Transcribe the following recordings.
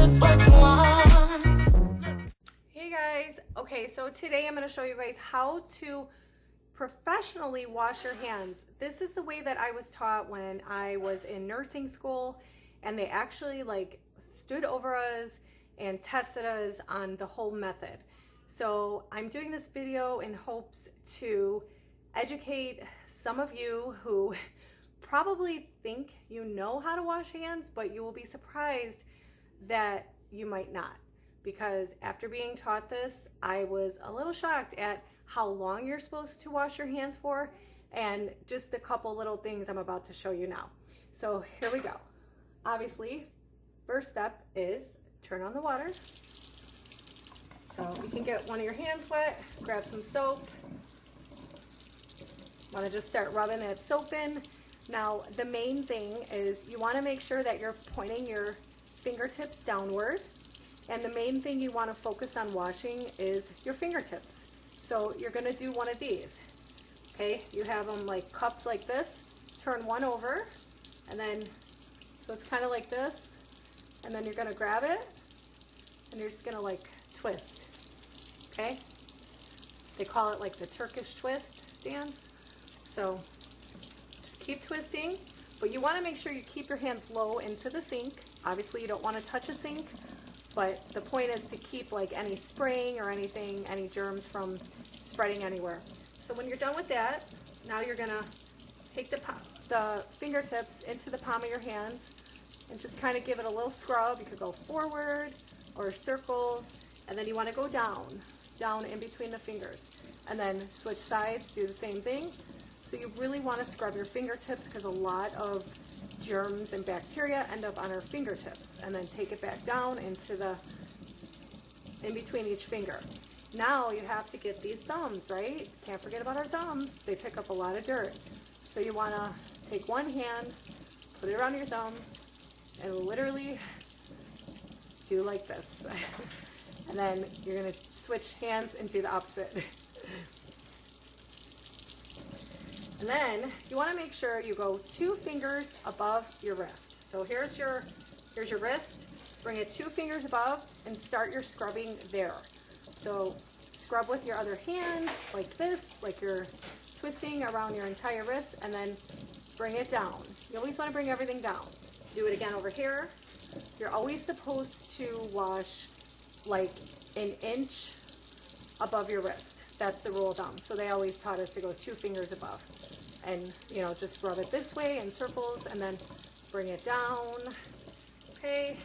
just what you want. Hey guys, okay, so today I'm going to show you guys how to professionally wash your hands. This is the way that I was taught when I was in nursing school, and they actually like stood over us and tested us on the whole method. So I'm doing this video in hopes to educate some of you who probably think you know how to wash hands, but you will be surprised that you might not. Because after being taught this, I was a little shocked at how long you're supposed to wash your hands for, and just a couple little things I'm about to show you now. So here we go. Obviously, first step is turn on the water. So you can get one of your hands wet, grab some soap. Want to just start rubbing that soap in. Now, the main thing is you want to make sure that you're pointing your fingertips downward. And the main thing you want to focus on washing is your fingertips. So you're going to do one of these. Okay, you have them like cupped like this. Turn one over, and then, so it's kind of like this. And then you're going to grab it, and you're just going to like twist. Okay? They call it like the Turkish twist dance. So just keep twisting, but you want to make sure you keep your hands low into the sink. Obviously, you don't want to touch a sink. But the point is to keep like any spraying or anything, any germs from spreading anywhere. So when you're done with that, now you're gonna take the fingertips into the palm of your hands and just kind of give it a little scrub. You could go forward or circles, and then you wanna go down in between the fingers. And then switch sides, do the same thing. So you really wanna scrub your fingertips because a lot of germs and bacteria end up on our fingertips, and then take it back down into in between each finger. Now you have to get these thumbs, right? Can't forget about our thumbs. They pick up a lot of dirt. So you want to take one hand, put it around your thumb, and literally do like this. And then you're going to switch hands and do the opposite. And then you want to make sure you go 2 fingers above your wrist. So here's your wrist. Bring it 2 fingers above and start your scrubbing there. So scrub with your other hand like this, like you're twisting around your entire wrist, and then bring it down. You always want to bring everything down. Do it again over here. You're always supposed to wash like an inch above your wrist. That's the rule of thumb. So they always taught us to go 2 fingers above. And, you know, just rub it this way in circles and then bring it down. Okay.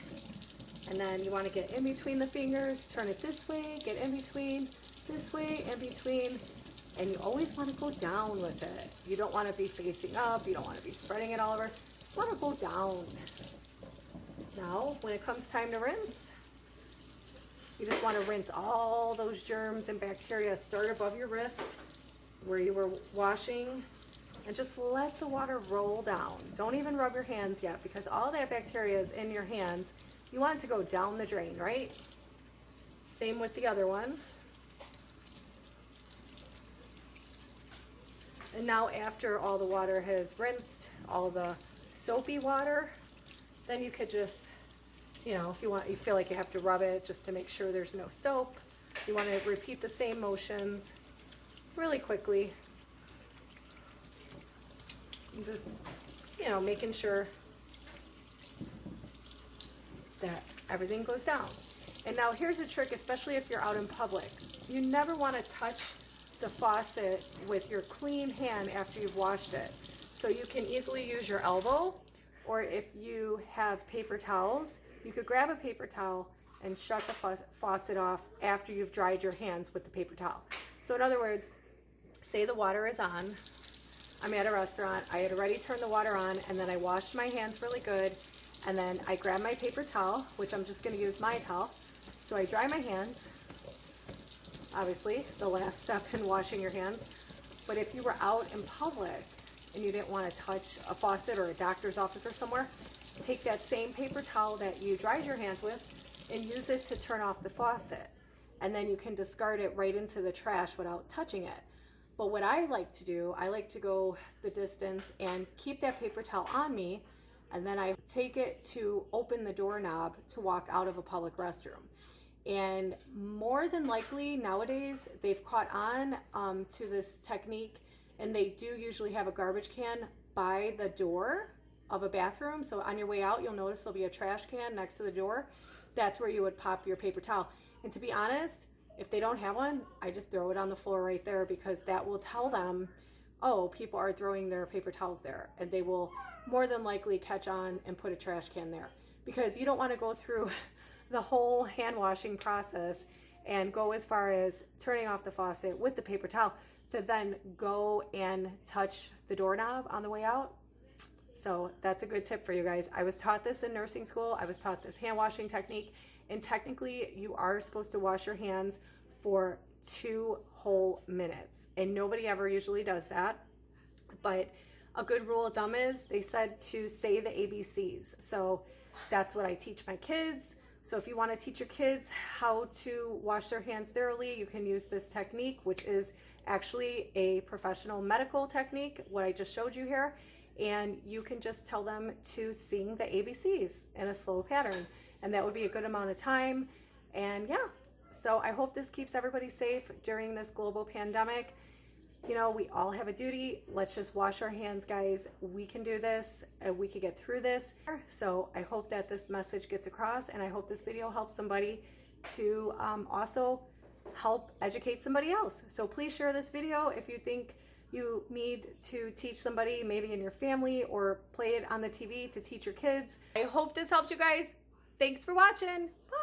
And then you want to get in between the fingers, turn it this way, get in between, this way, in between. And you always want to go down with it. You don't want to be facing up. You don't want to be spreading it all over. You just want to go down. Now, when it comes time to rinse, you just want to rinse all those germs and bacteria. Start above your wrist where you were washing, and just let the water roll down. Don't even rub your hands yet, because all that bacteria is in your hands. You want it to go down the drain, right? Same with the other one. And now after all the water has rinsed, all the soapy water, then you could just, you know, if you feel like you have to rub it just to make sure there's no soap. You want to repeat the same motions really quickly. And just, you know, making sure that everything goes down. And now here's a trick, especially if you're out in public. You never want to touch the faucet with your clean hand after you've washed it. So you can easily use your elbow, or if you have paper towels, you could grab a paper towel and shut the faucet off after you've dried your hands with the paper towel. So in other words, say the water is on. I'm at a restaurant, I had already turned the water on, and then I washed my hands really good, and then I grabbed my paper towel, which I'm just going to use my towel. So I dry my hands, obviously, the last step in washing your hands. But if you were out in public and you didn't want to touch a faucet or a doctor's office or somewhere, take that same paper towel that you dried your hands with and use it to turn off the faucet. And then you can discard it right into the trash without touching it. But what I like to do, I like to go the distance and keep that paper towel on me and then I take it to open the doorknob to walk out of a public restroom. And more than likely nowadays they've caught on to this technique, and they do usually have a garbage can by the door of a bathroom. So on your way out, you'll notice there'll be a trash can next to the door. That's where you would pop your paper towel. And to be honest, if they don't have one, I just throw it on the floor right there, because that will tell them, oh, people are throwing their paper towels there, and they will more than likely catch on and put a trash can there. Because you don't want to go through the whole hand washing process and go as far as turning off the faucet with the paper towel to then go and touch the doorknob on the way out. So that's a good tip for you guys. I was taught this in nursing school. I was taught this hand washing technique, and technically you are supposed to wash your hands for 2 whole minutes, and nobody ever usually does that. But a good rule of thumb is they said to say the ABCs. So that's what I teach my kids. So if you want to teach your kids how to wash their hands thoroughly, you can use this technique, which is actually a professional medical technique, what I just showed you here. And you can just tell them to sing the ABCs in a slow pattern, and that would be a good amount of time. And yeah, so I hope this keeps everybody safe during this global pandemic. You know, we all have a duty. Let's just wash our hands, guys. We can do this, and we can get through this. So I hope that this message gets across, and I hope this video helps somebody to also help educate somebody else. So please share this video if you think you need to teach somebody, maybe in your family, or play it on the TV to teach your kids. I hope this helps you guys. Thanks for watching. Bye.